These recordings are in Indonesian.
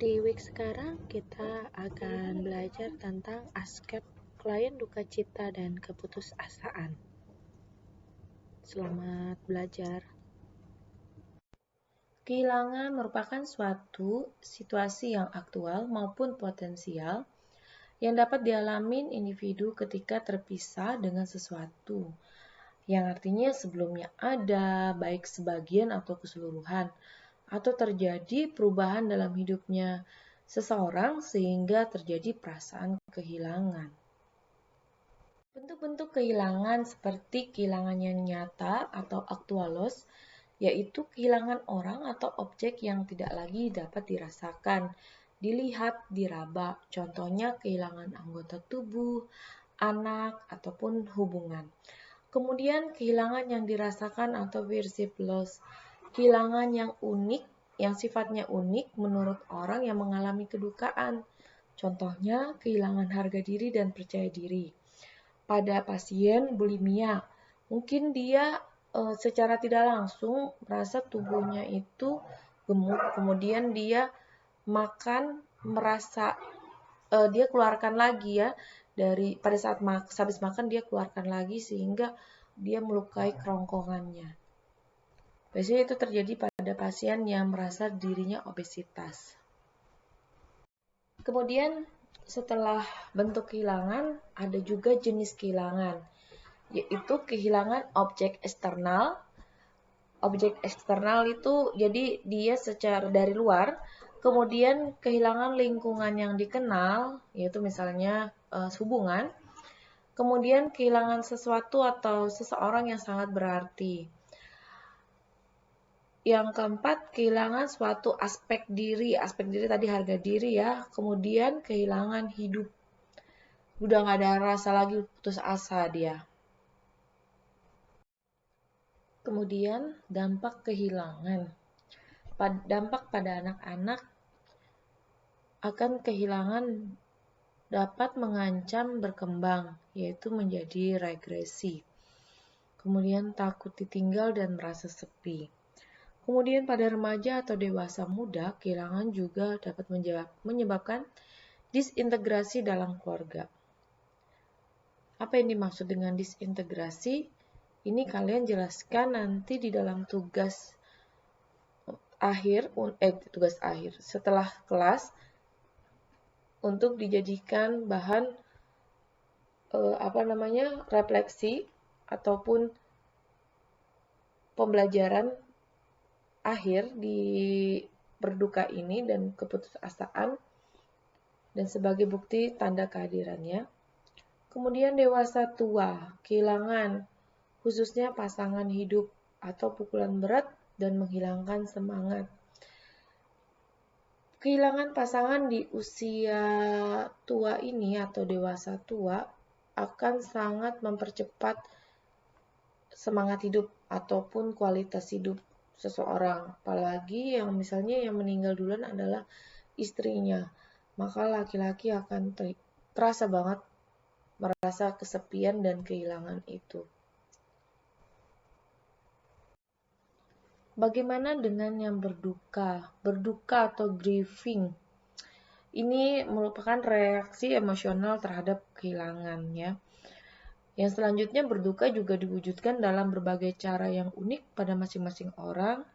Di week sekarang kita akan belajar tentang aspek klien duka cita dan keputusasaan. Selamat belajar. Kehilangan merupakan suatu situasi yang aktual maupun potensial yang dapat dialami individu ketika terpisah dengan sesuatu yang artinya sebelumnya ada, baik sebagian atau keseluruhan, atau terjadi perubahan dalam hidupnya seseorang sehingga terjadi perasaan kehilangan. Bentuk-bentuk kehilangan seperti kehilangan yang nyata atau actual loss, yaitu kehilangan orang atau objek yang tidak lagi dapat dirasakan, dilihat, diraba. Contohnya kehilangan anggota tubuh, anak, ataupun hubungan. Kemudian kehilangan yang dirasakan atau perceived loss, kehilangan yang unik, yang sifatnya unik menurut orang yang mengalami kedukaan. Contohnya kehilangan harga diri dan percaya diri. Pada pasien bulimia, mungkin dia secara tidak langsung merasa tubuhnya itu gemuk, kemudian dia makan merasa dia keluarkan lagi ya, dari pada saat habis makan dia keluarkan lagi sehingga dia melukai kerongkongannya. Biasanya itu terjadi pada pasien yang merasa dirinya obesitas. Kemudian setelah bentuk kehilangan, ada juga jenis kehilangan, yaitu kehilangan objek eksternal. Objek eksternal itu jadi dia secara dari luar, kemudian kehilangan lingkungan yang dikenal, yaitu misalnya hubungan, kemudian kehilangan sesuatu atau seseorang yang sangat berarti. Yang keempat, kehilangan suatu aspek diri tadi harga diri ya, kemudian kehilangan hidup. Udah gak ada rasa lagi, putus asa dia. Kemudian dampak kehilangan. Dampak pada anak-anak akan kehilangan dapat mengancam berkembang, yaitu menjadi regresi. Kemudian takut ditinggal dan merasa sepi. Kemudian pada remaja atau dewasa muda, kehilangan juga dapat menyebabkan disintegrasi dalam keluarga. Apa yang dimaksud dengan disintegrasi? Ini kalian jelaskan nanti di dalam tugas akhir setelah kelas untuk dijadikan bahan refleksi ataupun pembelajaran akhir di berduka ini dan keputusasaan dan sebagai bukti tanda kehadirannya. Kemudian dewasa tua, kehilangan khususnya pasangan hidup atau pukulan berat dan menghilangkan semangat. Kehilangan pasangan di usia tua ini atau dewasa tua akan sangat mempercepat semangat hidup ataupun kualitas hidup seseorang. Apalagi yang misalnya yang meninggal duluan adalah istrinya. Maka laki-laki akan terasa banget merasa kesepian dan kehilangan itu. Bagaimana dengan yang berduka? Berduka atau grieving. Ini merupakan reaksi emosional terhadap kehilangan ya. Yang selanjutnya berduka juga diwujudkan dalam berbagai cara yang unik pada masing-masing orang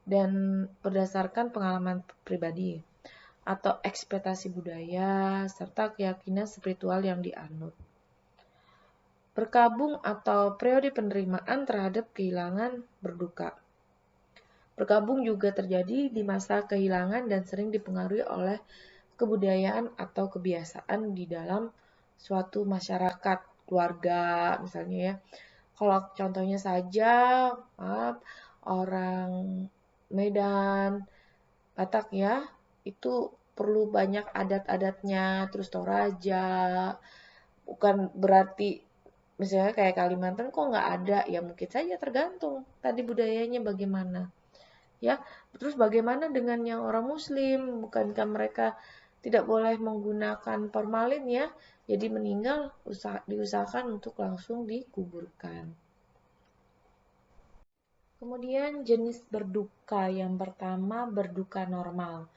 dan berdasarkan pengalaman pribadi atau ekspektasi budaya serta keyakinan spiritual yang dianut. Berkabung atau periode penerimaan terhadap kehilangan berduka. Berkabung juga terjadi di masa kehilangan dan sering dipengaruhi oleh kebudayaan atau kebiasaan di dalam suatu masyarakat, keluarga misalnya ya. Kalau contohnya saja, orang Medan, Batak ya, itu perlu banyak adat-adatnya, terus Toraja, bukan berarti misalnya kayak Kalimantan kok nggak ada, ya mungkin saja tergantung tadi budayanya bagaimana. Ya, terus bagaimana dengan yang orang Muslim? Bukankah mereka tidak boleh menggunakan formalin ya? Jadi meninggal diusahakan untuk langsung dikuburkan. Kemudian jenis berduka yang pertama berduka normal.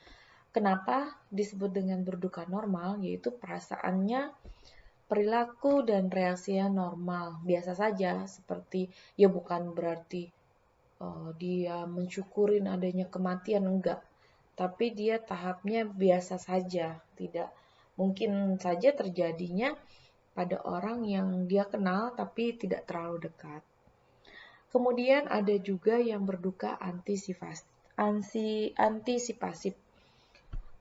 Kenapa disebut dengan berduka normal? Yaitu perasaannya, perilaku dan reaksinya normal, biasa saja, seperti ya bukan berarti dia mensyukurin adanya kematian, enggak. Tapi dia tahapnya biasa saja, tidak mungkin saja terjadinya pada orang yang dia kenal tapi tidak terlalu dekat. Kemudian ada juga yang berduka antisipasif,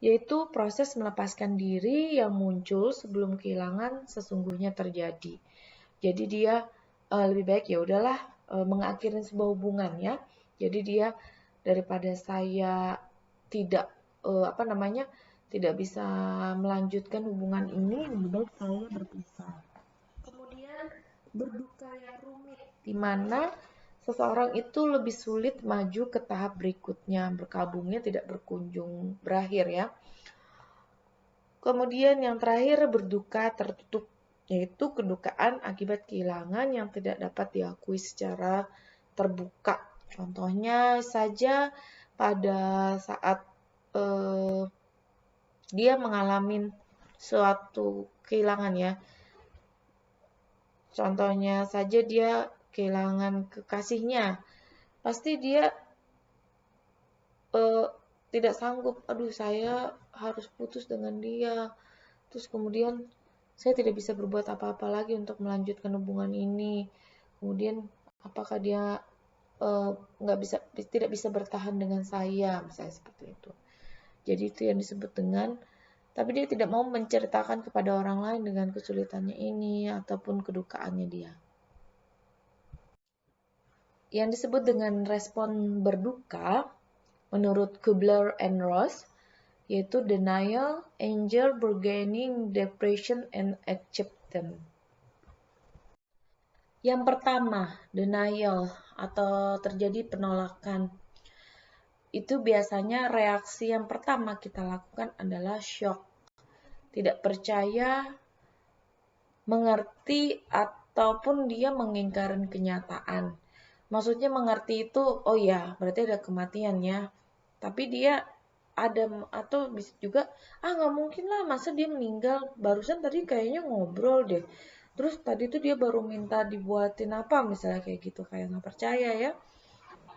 yaitu proses melepaskan diri yang muncul sebelum kehilangan sesungguhnya terjadi. Jadi dia lebih baik ya udahlah mengakhiri sebuah hubungan ya. Jadi dia daripada saya tidak tidak bisa melanjutkan hubungan ini, lebih baik saya berpisah. Kemudian berduka yang rumit, di mana seseorang itu lebih sulit maju ke tahap berikutnya, berkabungnya tidak berkunjung berakhir ya. Kemudian yang terakhir berduka tertutup, yaitu kedukaan akibat kehilangan yang tidak dapat diakui secara terbuka. Contohnya saja pada saat dia mengalami suatu kehilangan ya. Contohnya saja dia kehilangan kekasihnya, pasti dia tidak sanggup, aduh saya harus putus dengan dia, terus kemudian saya tidak bisa berbuat apa-apa lagi untuk melanjutkan hubungan ini. Kemudian apakah dia tidak bisa bertahan dengan saya, misalnya seperti itu. Jadi itu yang disebut dengan, tapi dia tidak mau menceritakan kepada orang lain dengan kesulitannya ini ataupun kedukaannya dia. Yang disebut dengan respon berduka, menurut Kubler-Ross, yaitu denial, anger, bargaining, depression, and acceptance. Yang pertama, denial atau terjadi penolakan. Itu biasanya reaksi yang pertama kita lakukan adalah shock. Tidak percaya, mengerti, ataupun dia mengingkari kenyataan. Maksudnya mengerti itu, oh ya, berarti ada kematian ya. Tapi dia ada, atau bisa juga, nggak mungkin lah, masa dia meninggal, barusan tadi kayaknya ngobrol deh. Terus tadi tuh dia baru minta dibuatin apa, misalnya kayak gitu, kayak nggak percaya ya.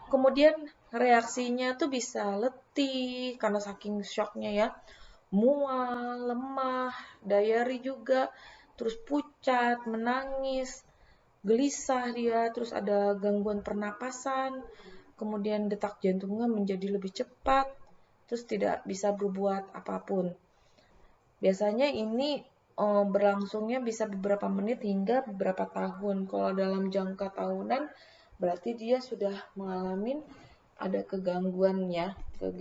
Kemudian reaksinya tuh bisa letih, karena saking shocknya ya. Mual, lemah, diary juga, terus pucat, menangis, gelisah dia, terus ada gangguan pernapasan, kemudian detak jantungnya menjadi lebih cepat, terus tidak bisa berbuat apapun. Biasanya ini berlangsungnya bisa beberapa menit hingga beberapa tahun. Kalau dalam jangka tahunan, berarti dia sudah mengalami ada kegangguan ya, ke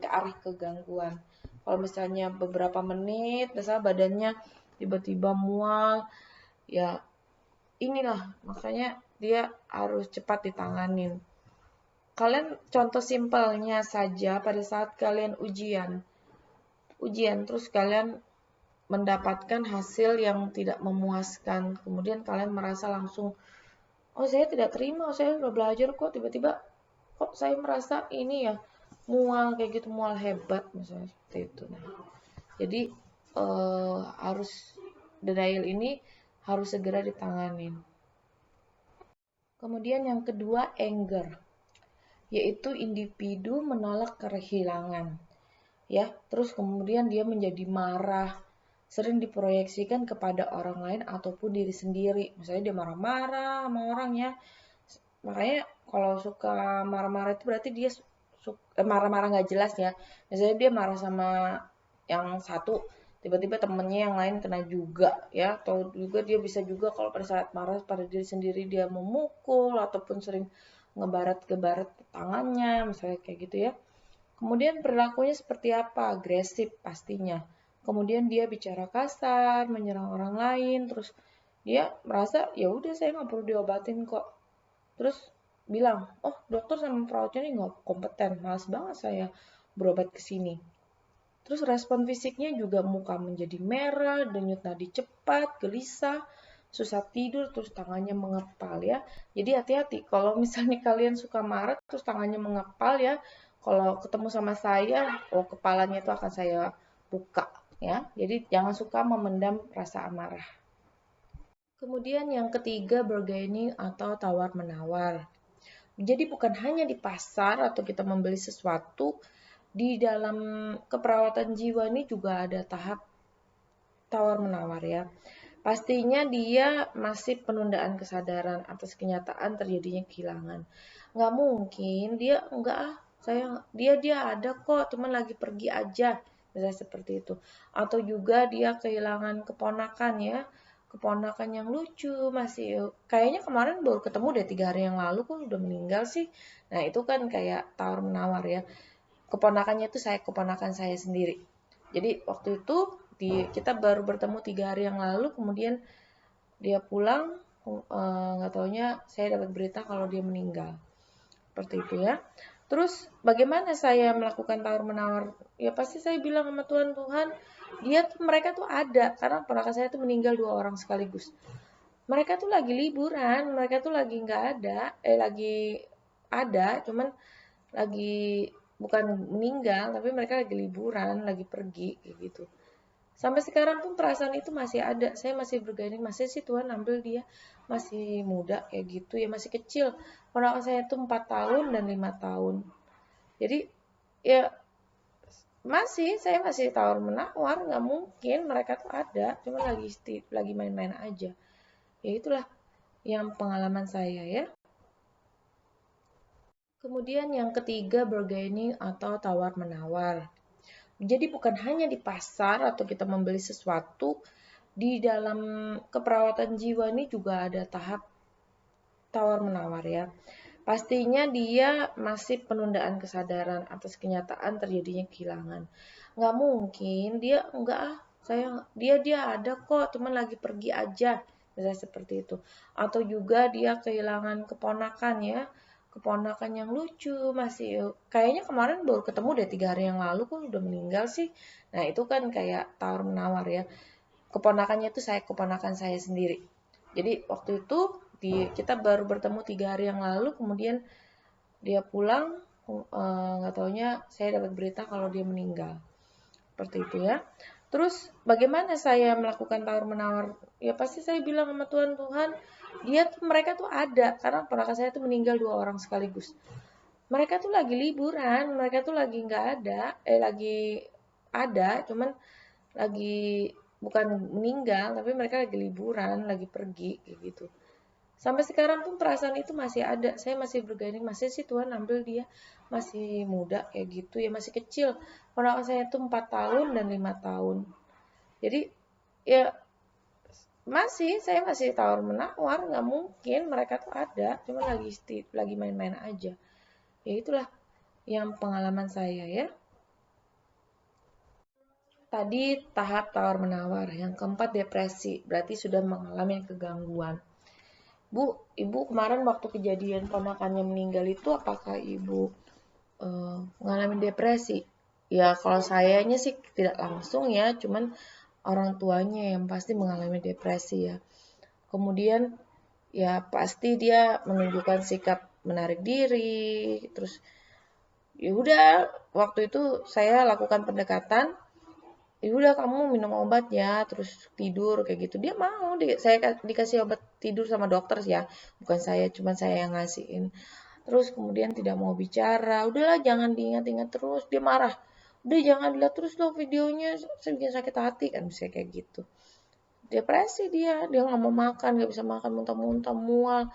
arah kegangguan. Kalau misalnya beberapa menit, misalnya badannya tiba-tiba mual, ya inilah makanya dia harus cepat ditanganin. Kalian contoh simpelnya saja pada saat kalian ujian terus kalian mendapatkan hasil yang tidak memuaskan, kemudian kalian merasa langsung, oh saya tidak terima, saya udah belajar kok, tiba-tiba kok saya merasa ini ya mual kayak gitu, mual hebat misalnya seperti itu. Nah, jadi harus denial ini harus segera ditanganin. Kemudian yang kedua, anger, yaitu individu menolak kehilangan. Ya, terus kemudian dia menjadi marah, sering diproyeksikan kepada orang lain ataupun diri sendiri. Misalnya dia marah-marah sama orang ya. Makanya kalau suka marah-marah itu berarti dia marah-marah nggak jelas ya. Misalnya dia marah sama yang satu, tiba-tiba temennya yang lain kena juga ya. Atau juga dia bisa juga kalau pada saat marah pada diri sendiri dia memukul ataupun sering ngebarat-ngebarat tangannya, misalnya kayak gitu ya. Kemudian perilakunya seperti apa? Agresif pastinya. Kemudian dia bicara kasar, menyerang orang lain, terus dia merasa ya udah saya nggak perlu diobatin kok. Terus bilang, oh dokter sama perawatnya ini nggak kompeten, malas banget saya berobat ke sini. Terus respon fisiknya juga muka menjadi merah, denyut nadi cepat, gelisah, susah tidur, terus tangannya mengepal ya. Jadi hati-hati kalau misalnya kalian suka marah terus tangannya mengepal ya, Kalau ketemu sama saya, kepalanya itu akan saya buka ya. Jadi jangan suka memendam rasa amarah. Kemudian yang ketiga, bargaining atau tawar-menawar. Jadi bukan hanya di pasar atau kita membeli sesuatu, di dalam keperawatan jiwa ini juga ada tahap tawar-menawar ya. Pastinya dia masih penundaan kesadaran atas kenyataan terjadinya kehilangan. Nggak mungkin dia nggak dia ada kok, teman lagi pergi aja, misalnya seperti itu. Atau juga dia kehilangan keponakan ya, keponakan yang lucu, masih kayaknya kemarin baru ketemu deh 3 hari yang lalu kok udah meninggal sih. Nah itu kan kayak tawar menawar ya. Keponakannya itu keponakan saya sendiri. Jadi waktu itu kita baru bertemu 3 hari yang lalu, kemudian dia pulang, nggak taunya saya dapat berita kalau dia meninggal. Seperti itu ya. Terus bagaimana saya melakukan tawar-menawar? Ya pasti saya bilang sama Tuhan, Tuhan, mereka tuh ada, karena ponakan saya tuh meninggal 2 orang sekaligus. Mereka tuh lagi liburan, mereka tuh lagi nggak ada, lagi ada, cuman lagi bukan meninggal, tapi mereka lagi liburan, lagi pergi, kayak gitu. Sampai sekarang pun perasaan itu masih ada. Saya masih bergandeng, masih sih Tuhan ambil dia. Masih muda kayak gitu ya, masih kecil. Ponakan saya itu 4 tahun dan 5 tahun. Jadi ya saya masih tawar menawar, nggak mungkin mereka tuh ada, cuma lagi main-main aja. Ya itulah yang pengalaman saya ya. Kemudian yang ketiga, bargaining atau tawar-menawar. Jadi bukan hanya di pasar atau kita membeli sesuatu, di dalam keperawatan jiwa ini juga ada tahap tawar-menawar ya. Pastinya dia masih penundaan kesadaran atas kenyataan terjadinya kehilangan. Nggak mungkin dia ada kok, teman lagi pergi aja, misalnya seperti itu. Atau juga dia kehilangan keponakan ya, keponakan yang lucu, masih kayaknya kemarin baru ketemu deh 3 hari yang lalu kok udah meninggal sih. Nah itu kan kayak tawar menawar ya. Keponakannya itu keponakan saya sendiri. Jadi waktu itu kita baru bertemu 3 hari yang lalu, kemudian dia pulang, nggak taunya saya dapat berita kalau dia meninggal. Seperti itu ya. Terus bagaimana saya melakukan tawar-menawar? Ya pasti saya bilang sama Tuhan, Tuhan, mereka tuh ada, karena ponakan saya tuh meninggal 2 orang sekaligus. Mereka tuh lagi liburan, mereka tuh lagi nggak ada, lagi ada, cuman lagi bukan meninggal, tapi mereka lagi liburan, lagi pergi, kayak gitu. Sampai sekarang pun perasaan itu masih ada. Saya masih bergandeng, masih sih Tuhan ambil dia. Masih muda kayak gitu ya, masih kecil. Ponakan saya itu 4 tahun dan 5 tahun. Jadi ya saya masih tawar menawar, nggak mungkin mereka tuh ada, cuma lagi main-main aja. Ya itulah yang pengalaman saya ya. Tadi tahap tawar menawar, yang keempat depresi, berarti sudah mengalami kegangguan. Bu, ibu kemarin waktu kejadian ponakannya meninggal itu apakah ibu mengalami depresi? Ya kalau sayanya sih tidak langsung ya, cuman orang tuanya yang pasti mengalami depresi ya. Kemudian ya pasti dia menunjukkan sikap menarik diri, terus ya udah waktu itu saya lakukan pendekatan, ya udah kamu minum obat ya, terus tidur kayak gitu. Dia mau, saya dikasih obat tidur sama dokter ya, bukan saya, cuman saya yang ngasihin. Terus kemudian tidak mau bicara, udahlah jangan diingat-ingat terus, dia marah. Udah jangan dilihat terus loh videonya, saya bikin sakit hati kan, bisa kayak gitu. Depresi dia nggak mau makan, nggak bisa makan, muntah-muntah, mual,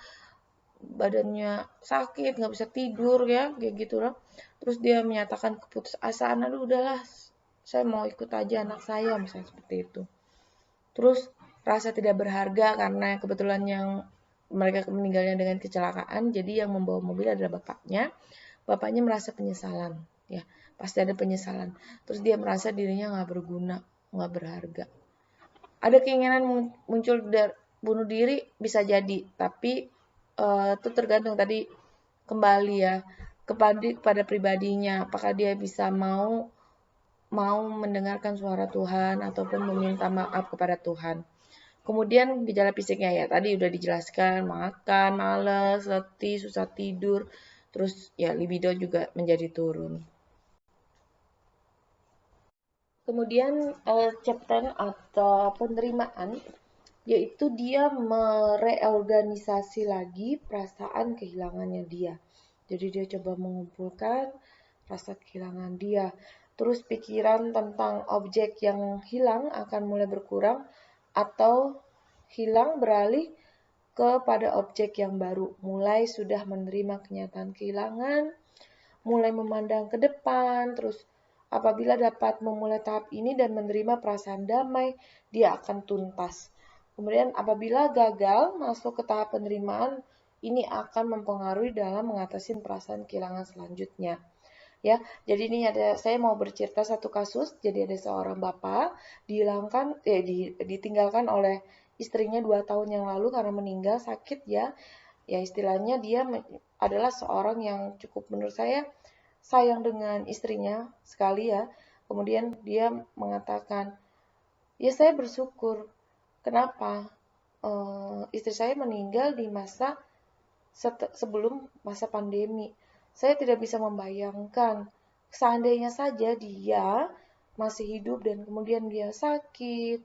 badannya sakit, nggak bisa tidur ya, kayak gitu loh. Terus dia menyatakan keputusasaan, aduh udahlah, saya mau ikut aja anak saya, misalnya seperti itu. Terus rasa tidak berharga karena kebetulan yang mereka meninggalnya dengan kecelakaan, jadi yang membawa mobil adalah bapaknya. Bapaknya merasa penyesalan, ya pasti ada penyesalan. Terus dia merasa dirinya nggak berguna, nggak berharga. Ada keinginan muncul bunuh diri bisa jadi, tapi itu tergantung tadi kembali ya kepada pribadinya, apakah dia bisa mau mendengarkan suara Tuhan ataupun meminta maaf kepada Tuhan. Kemudian gejala fisiknya ya tadi udah dijelaskan, makan, malas, letih, susah tidur, terus ya libido juga menjadi turun. Kemudian acceptance atau penerimaan, yaitu dia mereorganisasi lagi perasaan kehilangannya dia. Jadi dia coba mengumpulkan rasa kehilangan dia. Terus pikiran tentang objek yang hilang akan mulai berkurang atau hilang beralih kepada objek yang baru. Mulai sudah menerima kenyataan kehilangan, mulai memandang ke depan, terus apabila dapat memulai tahap ini dan menerima perasaan damai, dia akan tuntas. Kemudian apabila gagal masuk ke tahap penerimaan, ini akan mempengaruhi dalam mengatasi perasaan kehilangan selanjutnya. Ya, jadi ini saya mau bercerita satu kasus. Jadi ada seorang bapak ditinggalkan oleh istrinya 2 tahun yang lalu karena meninggal sakit ya. Ya istilahnya dia adalah seorang yang cukup menurut saya sayang dengan istrinya sekali ya. Kemudian dia mengatakan, ya saya bersyukur. Kenapa? Istri saya meninggal di masa sebelum masa pandemi. Saya tidak bisa membayangkan seandainya saja dia masih hidup dan kemudian dia sakit.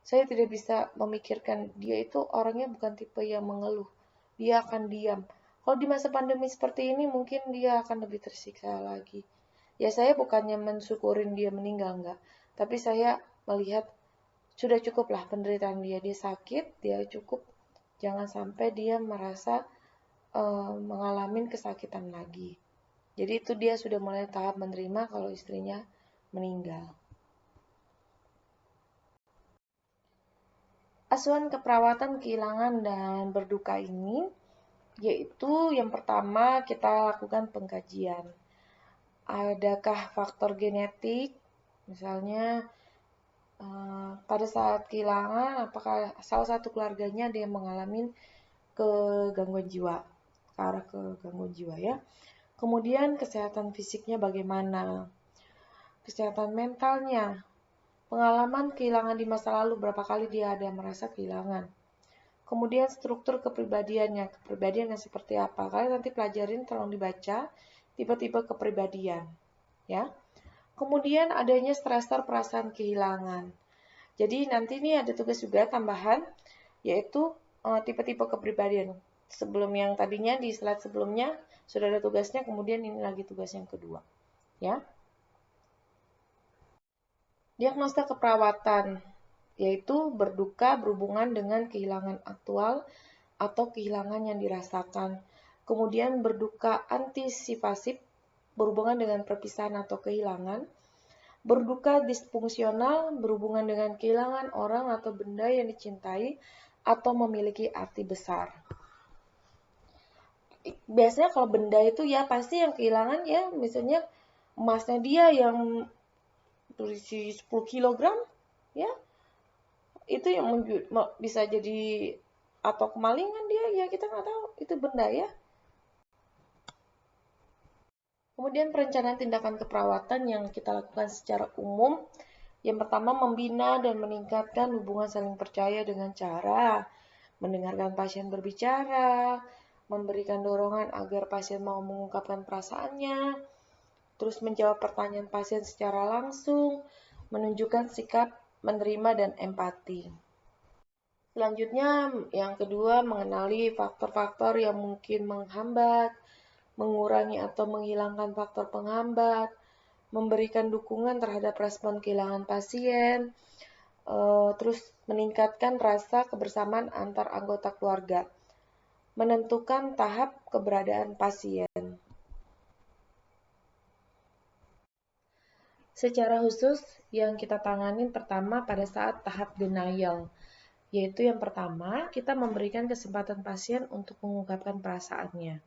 Saya tidak bisa memikirkan dia itu orangnya bukan tipe yang mengeluh. Dia akan diam. Kalau di masa pandemi seperti ini mungkin dia akan lebih tersiksa lagi. Ya saya bukannya mensyukurin dia meninggal enggak, tapi saya melihat sudah cukuplah penderitaan dia. Dia sakit, dia cukup. Jangan sampai dia merasa mengalami kesakitan lagi. Jadi itu dia sudah mulai tahap menerima kalau istrinya meninggal. Asuhan keperawatan kehilangan dan berduka ini, yaitu yang pertama kita lakukan pengkajian. Adakah faktor genetik, misalnya pada saat kehilangan, apakah salah satu keluarganya dia mengalami kegangguan jiwa, ke arah kegangguan jiwa ya. Kemudian kesehatan fisiknya bagaimana, kesehatan mentalnya, pengalaman kehilangan di masa lalu, berapa kali dia ada merasa kehilangan. Kemudian struktur kepribadiannya, kepribadiannya seperti apa. Kalian nanti pelajarin, tolong dibaca tipe-tipe kepribadian. Ya. Kemudian adanya stressor perasaan kehilangan. Jadi nanti ini ada tugas juga tambahan, yaitu tipe-tipe kepribadian. Sebelum yang tadinya di slide sebelumnya sudah ada tugasnya, kemudian ini lagi tugas yang kedua. Ya. Diagnosa keperawatan, yaitu berduka berhubungan dengan kehilangan aktual atau kehilangan yang dirasakan. Kemudian berduka antisipasif berhubungan dengan perpisahan atau kehilangan. Berduka disfungsional berhubungan dengan kehilangan orang atau benda yang dicintai atau memiliki arti besar. Biasanya kalau benda itu ya pasti yang kehilangan ya, misalnya emasnya dia yang berisi 10 kg ya, itu yang bisa jadi atau kemalingan dia ya, kita nggak tahu itu benda ya. Kemudian perencanaan tindakan keperawatan yang kita lakukan secara umum, yang pertama membina dan meningkatkan hubungan saling percaya dengan cara mendengarkan pasien berbicara, memberikan dorongan agar pasien mau mengungkapkan perasaannya, terus menjawab pertanyaan pasien secara langsung, menunjukkan sikap menerima dan empati. Selanjutnya, yang kedua, mengenali faktor-faktor yang mungkin menghambat, mengurangi atau menghilangkan faktor penghambat, memberikan dukungan terhadap respon kehilangan pasien, terus meningkatkan rasa kebersamaan antar anggota keluarga, menentukan tahap keberadaan pasien. Secara khusus, yang kita tangani pertama pada saat tahap denial, yaitu yang pertama, kita memberikan kesempatan pasien untuk mengungkapkan perasaannya.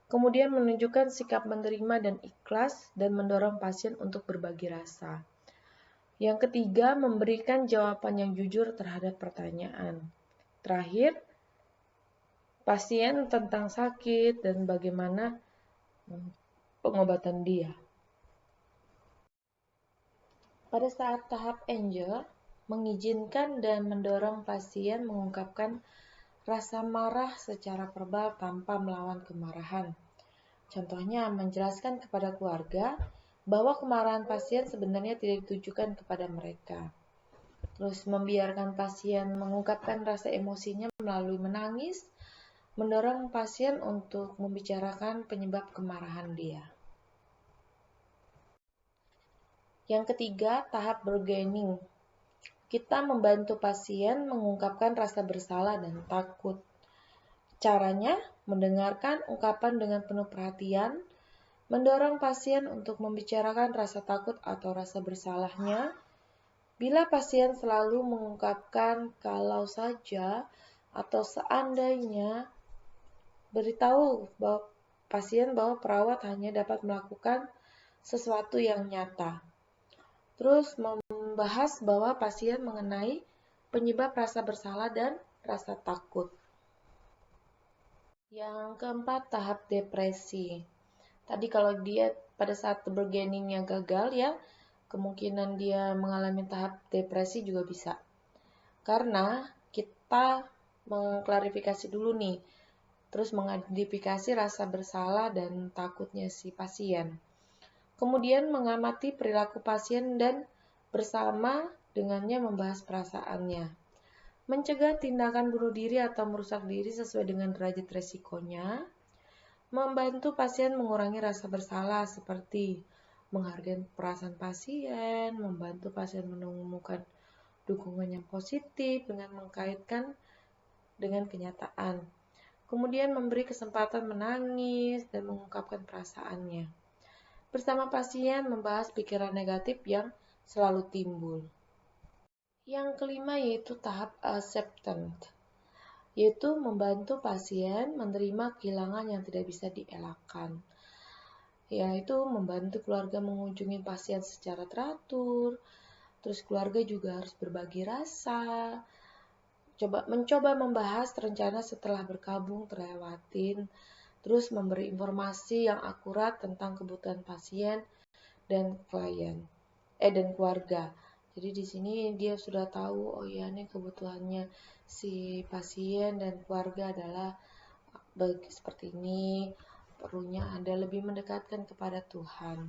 Kemudian menunjukkan sikap menerima dan ikhlas dan mendorong pasien untuk berbagi rasa. Yang ketiga, memberikan jawaban yang jujur terhadap pertanyaan. Terakhir, pasien tentang sakit dan bagaimana pengobatan dia. Pada saat tahap angel, mengizinkan dan mendorong pasien mengungkapkan rasa marah secara verbal tanpa melawan kemarahan. Contohnya, menjelaskan kepada keluarga bahwa kemarahan pasien sebenarnya tidak ditujukan kepada mereka. Terus membiarkan pasien mengungkapkan rasa emosinya melalui menangis, mendorong pasien untuk membicarakan penyebab kemarahan dia. Yang ketiga, tahap bargaining. Kita membantu pasien mengungkapkan rasa bersalah dan takut. Caranya, mendengarkan ungkapan dengan penuh perhatian, mendorong pasien untuk membicarakan rasa takut atau rasa bersalahnya. Bila pasien selalu mengungkapkan kalau saja atau seandainya, beritahu pasien bahwa perawat hanya dapat melakukan sesuatu yang nyata. Terus membahas bahwa pasien mengenai penyebab rasa bersalah dan rasa takut. Yang keempat, tahap depresi. Tadi kalau dia pada saat bargainingnya gagal ya, kemungkinan dia mengalami tahap depresi juga bisa. Karena kita mengklarifikasi dulu nih, terus mengidentifikasi rasa bersalah dan takutnya si pasien. Kemudian mengamati perilaku pasien dan bersama dengannya membahas perasaannya. Mencegah tindakan bunuh diri atau merusak diri sesuai dengan derajat resikonya. Membantu pasien mengurangi rasa bersalah seperti menghargai perasaan pasien, membantu pasien menemukan dukungan yang positif dengan mengkaitkan dengan kenyataan. Kemudian memberi kesempatan menangis dan mengungkapkan perasaannya. Bersama pasien membahas pikiran negatif yang selalu timbul. Yang kelima yaitu tahap acceptance, yaitu membantu pasien menerima kehilangan yang tidak bisa dielakkan. Yaitu membantu keluarga mengunjungi pasien secara teratur, terus keluarga juga harus berbagi rasa, mencoba membahas rencana setelah berkabung terlewatin, terus memberi informasi yang akurat tentang kebutuhan pasien dan klien, dan keluarga. Jadi di sini dia sudah tahu, oh ya ini kebutuhannya si pasien dan keluarga adalah seperti ini, perlunya Anda lebih mendekatkan kepada Tuhan.